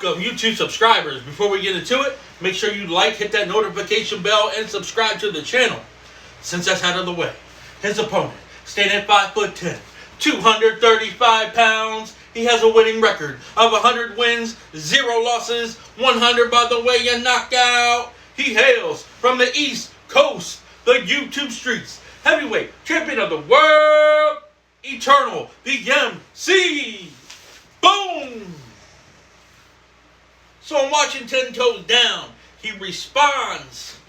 Welcome, YouTube subscribers. Before we get into it, make sure you like, hit that notification bell, and subscribe to the channel. Since that's out of the way, his opponent, standing at 5'10", 235 pounds. He has a winning record of 100 wins, 0 losses, 100 by the way of knockout. He hails from the East Coast, the YouTube streets. Heavyweight champion of the world, Eternal, the MC. Boom! So I'm watching 10 Toes Down. He responds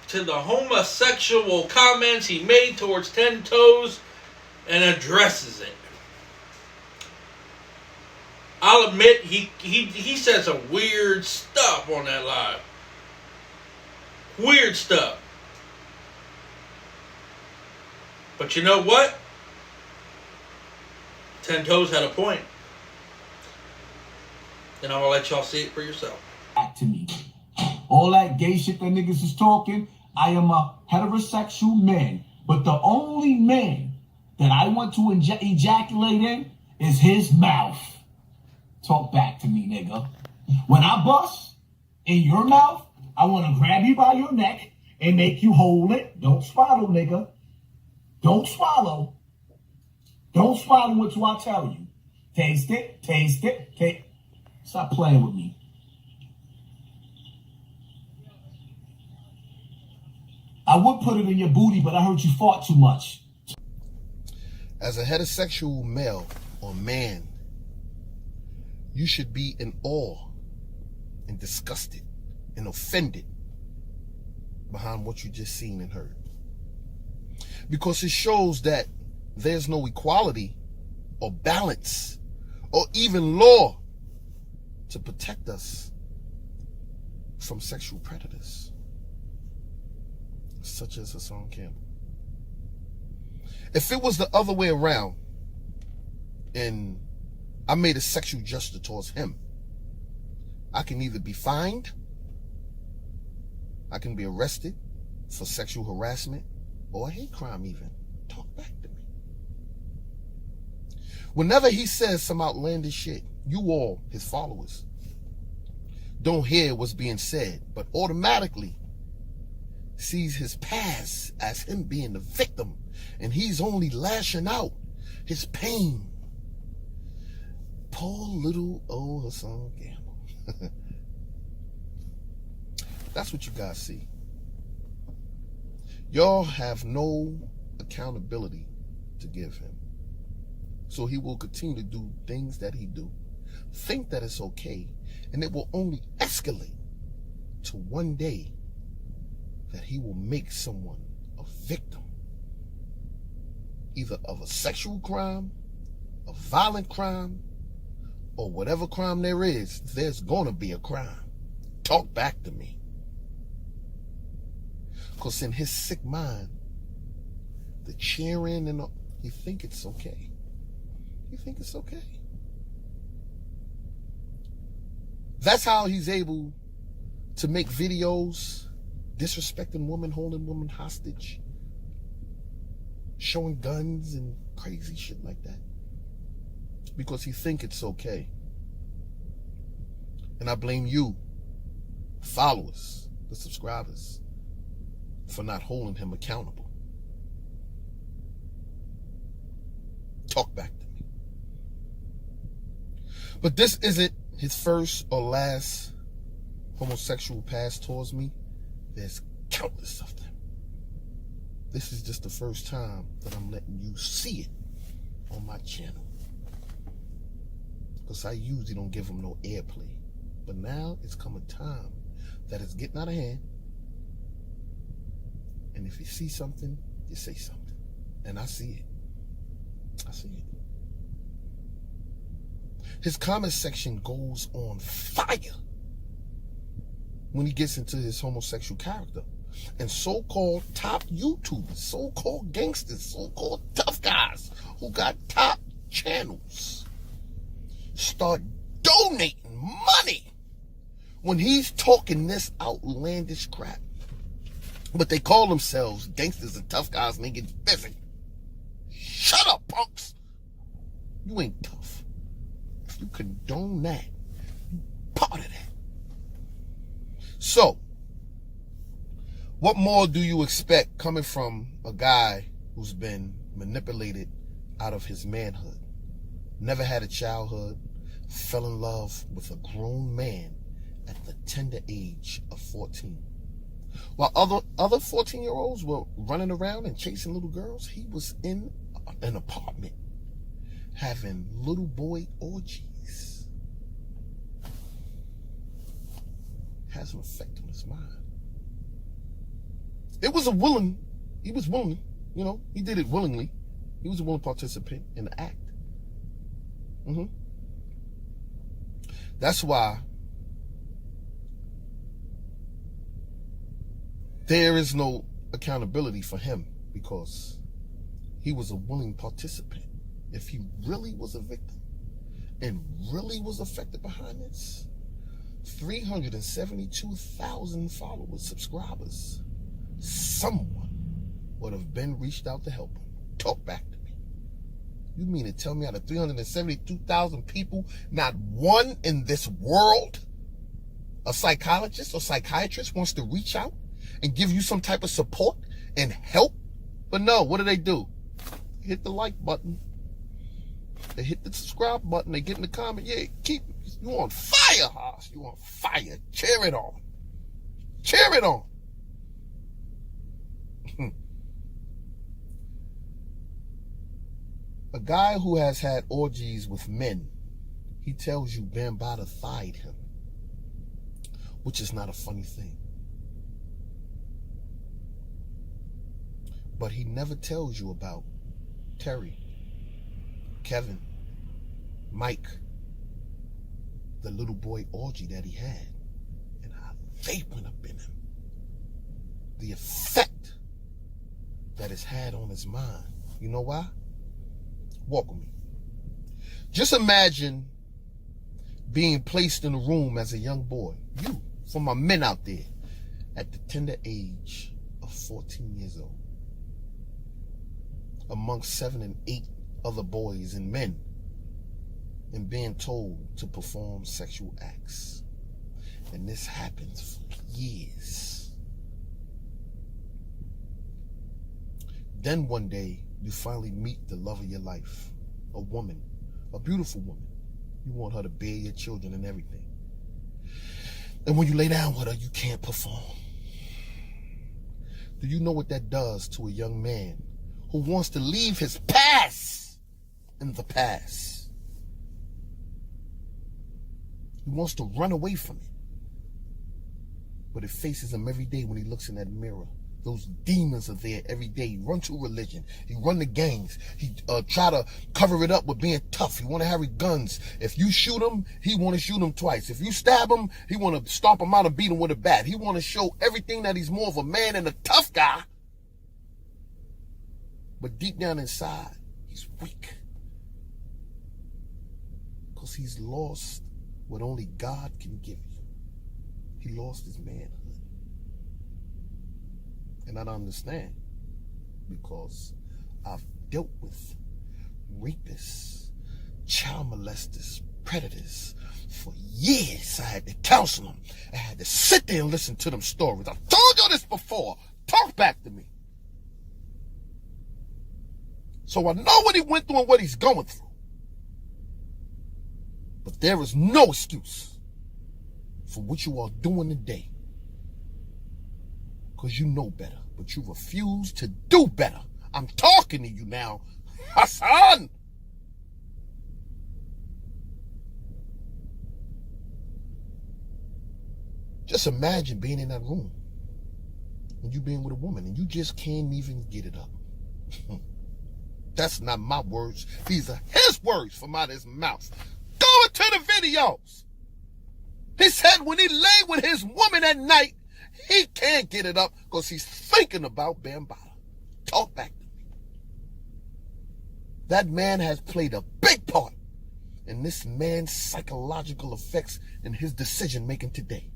to the homosexual comments he made towards 10 Toes and addresses it. I'll admit he said some weird stuff on that live. Weird stuff. But you know what? 10 Toes had a point. And I'm going to let y'all see it for yourself. Back to me. All that gay shit that niggas is talking, I am a heterosexual man. But the only man that I want to ejaculate in is his mouth. Talk back to me, nigga. When I bust in your mouth, I want to grab you by your neck and make you hold it. Don't swallow, nigga. Don't swallow. Don't swallow until I tell you. Taste it, taste it, taste it. Stop playing with me. I would put it in your booty, but I heard you fought too much. As a heterosexual male or man, you should be in awe and disgusted and offended behind what you just seen and heard. Because it shows that there's no equality or balance or even law to protect us from sexual predators, such as Hassan Campbell. If it was the other way around and I made a sexual gesture towards him, I can either be fined, I can be arrested for sexual harassment or a hate crime even. Talk back to me. Whenever he says some outlandish shit, you all, his followers, don't hear what's being said, but automatically sees his past as him being the victim, and he's only lashing out his pain. Poor little old Hassan Campbell. That's what you guys see. Y'all have no accountability to give him. So he will continue to do things that he do, think that it's okay, and it will only escalate to one day that he will make someone a victim, either of a sexual crime, a violent crime, or whatever crime there is. There's gonna be a crime. Talk back to me. Because in his sick mind, the cheering and he think it's okay. You think it's okay. That's how he's able to make videos disrespecting women, holding women hostage, showing guns and crazy shit like that. Because he think it's okay. And I blame you, the followers, the subscribers, for not holding him accountable. Talk back to me. But this isn't his first or last homosexual pass towards me. There's countless of them. This is just the first time that I'm letting you see it on my channel. Because I usually don't give him no airplay. But now it's come a time that it's getting out of hand. And if you see something, you say something. And I see it. I see it. His comment section goes on fire when he gets into his homosexual character. And so-called top YouTubers, so-called gangsters, so-called tough guys who got top channels start donating money when he's talking this outlandish crap. But they call themselves gangsters and tough guys and they get busy. Shut up, punks. You ain't tough. If you condone that, So, what more do you expect coming from a guy who's been manipulated out of his manhood? Never had a childhood, fell in love with a grown man at the tender age of 14. While other 14-year-olds were running around and chasing little girls, he was in an apartment having little boy orgies. Has an effect on his mind. He was willing, he did it willingly. He was a willing participant in the act. That's why there is no accountability for him, because he was a willing participant. If he really was a victim and really was affected behind this, 372,000 followers, subscribers, someone would have been reached out to help him. Talk back to me. You mean to tell me out of 372,000 people, not one in this world, a psychologist or psychiatrist, wants to reach out and give you some type of support and help? But no, what do? Hit the like button. They hit the subscribe button. They get in the comment. Yeah, you on fire, Haas. You on fire. Cheer it on. Cheer it on. A guy who has had orgies with men, he tells you Bambaataa thighed him, which is not a funny thing. But he never tells you about Terry, Kevin, Mike, the little boy orgy that he had, and how they went up in him. The effect that it's had on his mind. You know why? Walk with me. Just imagine being placed in a room as a young boy. You, for my men out there, at the tender age of 14 years old, amongst 7 and 8 other boys and men, and being told to perform sexual acts. And this happens for years. Then one day, you finally meet the love of your life, a woman, a beautiful woman. You want her to bear your children and everything. And when you lay down with her, you can't perform. Do you know what that does to a young man who wants to leave his past in the past? He wants to run away from it. But it faces him every day when he looks in that mirror. Those demons are there every day. He run to religion. He run the gangs. He try to cover it up with being tough. He want to have guns. If you shoot him, he want to shoot him twice. If you stab him, he want to stomp him out and beat him with a bat. He want to show everything that he's more of a man and a tough guy. But deep down inside, he's weak. Because he's lost what only God can give you. He lost his manhood. And I don't understand, because I've dealt with rapists, child molesters, predators for years. I had to counsel them. I had to sit there and listen to them stories. I've told you this before. Talk back to me. So I know what he went through and what he's going through. But there is no excuse for what you are doing today. Because you know better, but you refuse to do better. I'm talking to you now, Hassan. Just imagine being in that room and you being with a woman and you just can't even get it up. That's not my words. These are his words from out of his mouth. Go into the videos. He said when he lay with his woman at night, he can't get it up because he's thinking about Bambaataa. Talk back to me. That man has played a big part in this man's psychological effects in his decision making today.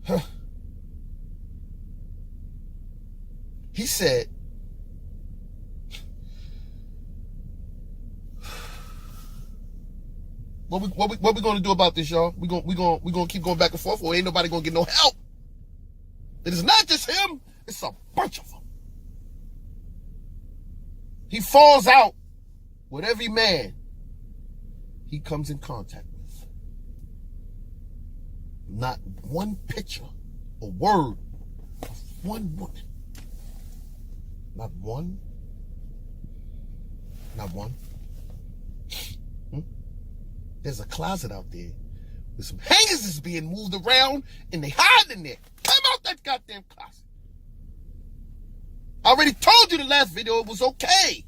Huh. He said, What we gonna do about this, y'all? We gonna keep going back and forth, or ain't nobody gonna get no help? It is not just him, it's a bunch of them. He falls out with every man he comes in contact with. Not one picture, a word of one woman. Not one. Not one. There's a closet out there with some hangers is being moved around and they hide in there. Come out that goddamn closet. I already told you the last video it was okay.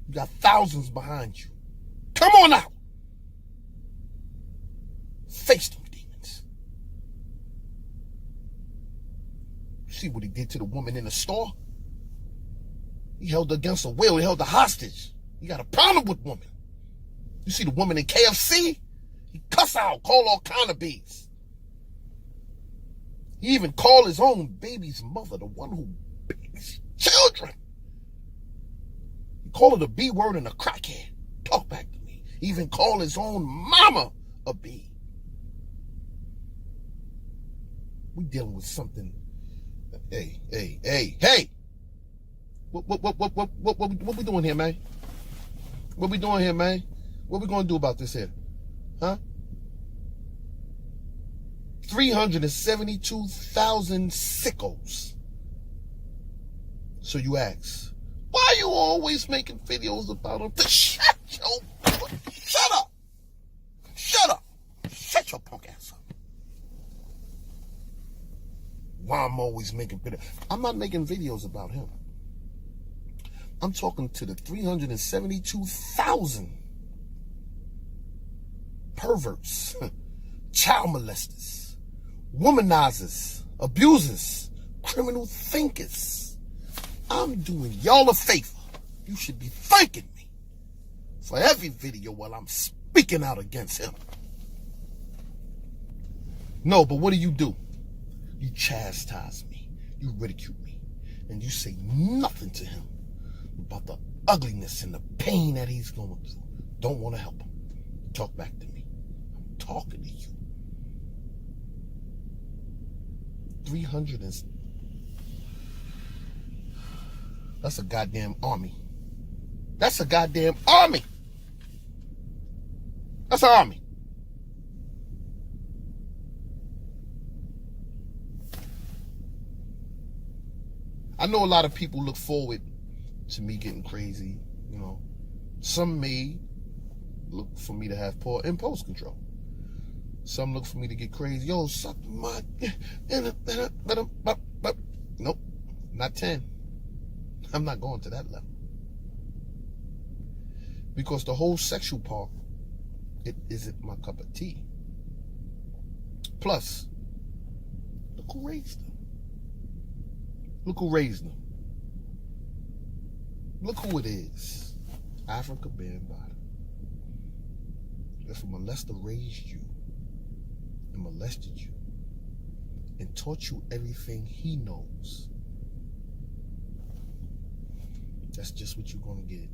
You got thousands behind you. Come on out. Face them demons. See what he did to the woman in the store? He held her against her will. He held her hostage. He got a problem with women. You see the woman in KFC? He cuss out, call all kind of B's. He even called his own baby's mother, the one who babies children. He called her the B word and a crackhead. Talk back to me. He even called his own mama a B. We dealing with something. Hey. What we doing here, man? What we doing here, man? What we gonna do about this here? Huh? 372,000 sickos. So you ask, why are you always making videos about them? Shut up! Shut your punk ass up. Why I'm always making videos? I'm not making videos about him. I'm talking to the 372,000 perverts, child molesters, womanizers, abusers, criminal thinkers. I'm doing y'all a favor. You should be thanking me for every video while I'm speaking out against him. No, but what do? You chastise me, you ridicule me, and you say nothing to him about the ugliness and the pain that he's going through. Don't want to help him. Talk back to me. I'm talking to you. 300 and... That's a goddamn army. That's a goddamn army. That's an army. I know a lot of people look forward to me getting crazy, you know. Some may look for me to have poor impulse control. Some look for me to get crazy. Yo, suck my... Nope, not 10. I'm not going to that level. Because the whole sexual part, it isn't my cup of tea. Plus, look who raised them. Look who raised them. Look who it is. Africa Bambaataa. If a molester raised you and molested you and taught you everything he knows, that's just what you're going to get.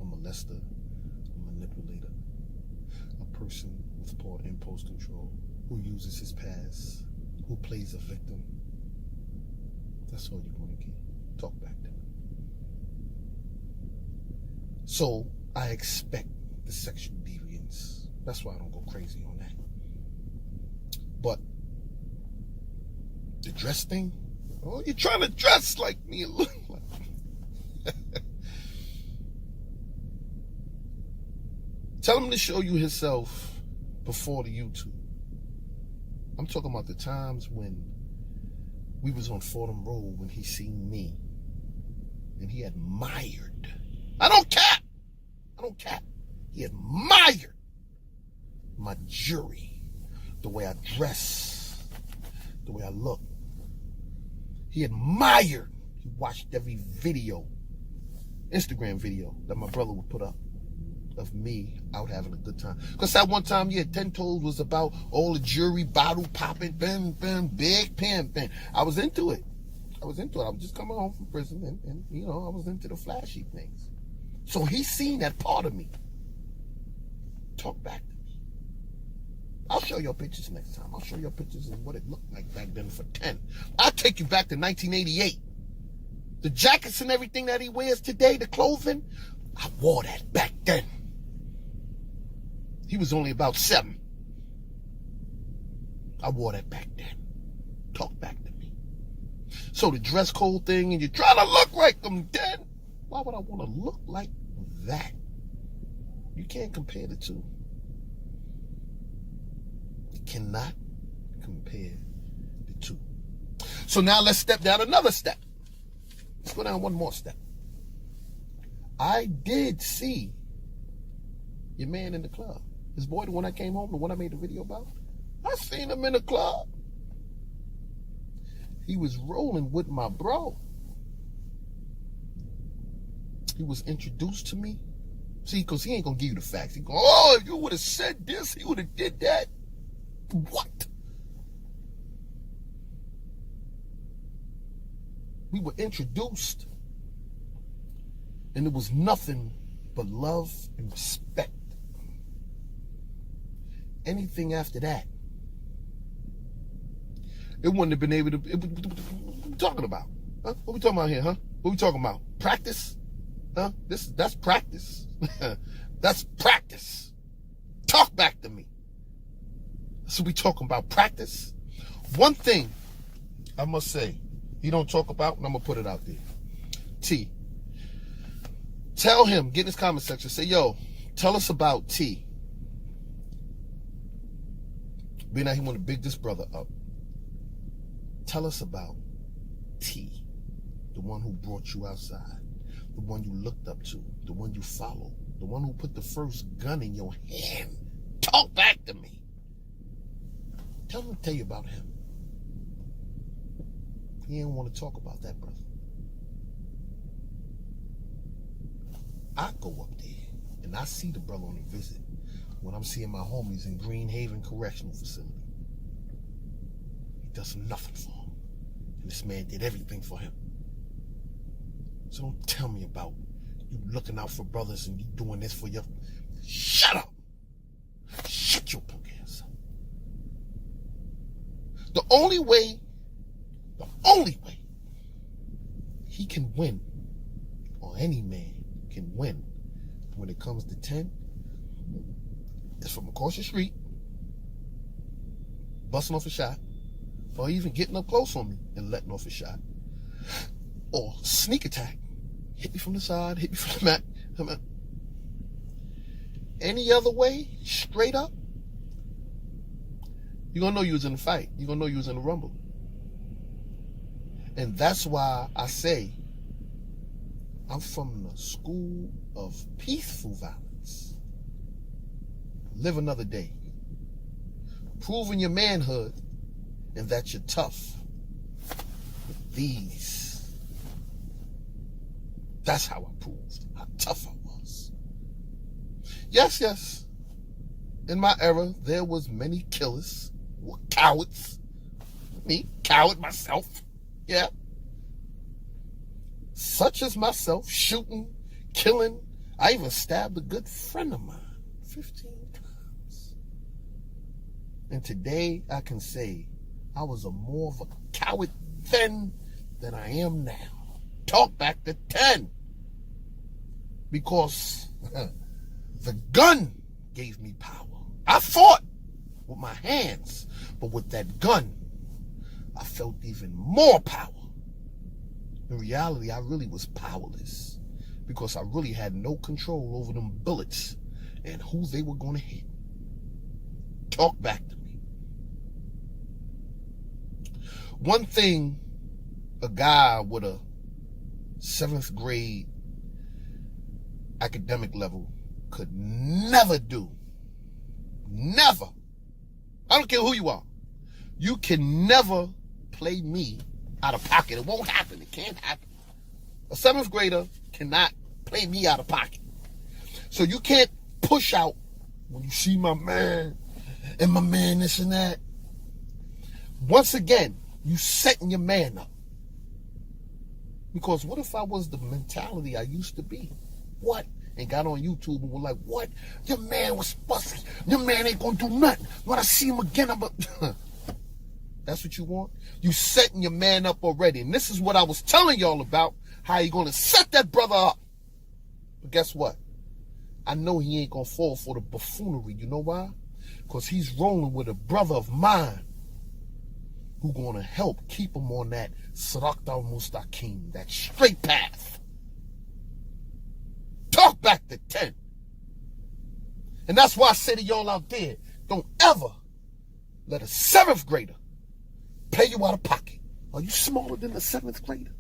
A molester, a manipulator, a person with poor impulse control, who uses his past, who plays a victim. That's all you're going to get. Talk back to me. So I expect the sexual deviance. That's why I don't go crazy on that. But the dress thing, oh, you're trying to dress like me. Look like... Tell him to show you himself before the YouTube. I'm talking about the times when we was on Fordham Road, when he seen me and he admired. I don't cap. He admired my jewelry, the way I dress, the way I look. He admired. He watched every video, Instagram video that my brother would put up of me out having a good time. Because that one time, 10 Toes was about all the jewelry, bottle popping, big pen. I was into it. I was just coming home from prison and I was into the flashy things. So he's seen that part of me. Talk back to me. I'll show you pictures next time. I'll show you pictures of what it looked like back then for 10. I'll take you back to 1988. The jackets and everything that he wears today, the clothing, I wore that back then. He was only about 7. I wore that back then. Talk back to me. So the dress code thing, and you're trying to look like them then. Why would I want to look like that? You can't compare the two. You cannot compare the two. So now let's step down another step. Let's go down one more step. I did see your man in the club. His boy, the one that came home, the one I made the video about. I seen him in the club. He was rolling with my bro. He was introduced to me. See, because he ain't going to give you the facts. He go, oh, if you would have said this, he would have did that. What? We were introduced, and it was nothing but love and respect. Anything after that, it wouldn't have been able to. What are we talking about? Huh? What are we talking about here, huh? What are we talking about? Practice? Huh? That's practice. That's practice. Talk back to me. So we talking about practice. One thing I must say, he don't talk about, and I'm gonna put it out there. T. Tell him, get in his comment section, say, yo, tell us about T. Being that he want to big this brother up. Tell us about T, the one who brought you outside, the one you looked up to, the one you followed, the one who put the first gun in your hand. Talk back to me. Tell him to tell you about him. He didn't want to talk about that, brother. I go up there and I see the brother on a visit when I'm seeing my homies in Green Haven Correctional Facility. He does nothing for him. And this man did everything for him. So don't tell me about you looking out for brothers and you doing this for your... Shut up! Shut your punk ass up. The only way he can win, or any man can win when it comes to 10, is from across the street, busting off a shot, or even getting up close on me and letting off a shot, or sneak attack, hit me from the side, hit me from the back. Any other way, straight up, you're gonna know you was in a fight. You're gonna know you was in a rumble. And that's why I say I'm from the school of peaceful violence. Live another day. Proving your manhood and that you're tough. With these. That's how I proved how tough I was. Yes. In my era, there was many killers who were cowards. Me, coward myself. Yeah. Such as myself, shooting, killing. I even stabbed a good friend of mine 15 times. And today I can say I was more of a coward then than I am now. Talk back to 10. Because the gun gave me power. I fought with my hands, but with that gun, I felt even more power. In reality, I really was powerless because I really had no control over them bullets and who they were going to hit. Talk back to me. One thing a guy with a 7th grade academic level could never do. Never. I don't care who you are. You can never play me out of pocket. It won't happen. It can't happen. A 7th grader cannot play me out of pocket. So you can't push out when you see my man and my man this and that. Once again, you setting your man up. Because what if I was the mentality I used to be? what? And got on YouTube and were like, what? Your man was fussy. Your man ain't gonna do nothing. When I see him again, I'm a... That's what you want? You setting your man up already. And this is what I was telling y'all about, how you gonna set that brother up. But guess what? I know he ain't gonna fall for the buffoonery. You know why? Because he's rolling with a brother of mine who gonna help keep him on that Sirat al-Mustaqim, that straight path. Talk back to 10. And that's why I say to y'all out there, don't ever let a 7th grader pay you out of pocket. Are you smaller than a 7th grader?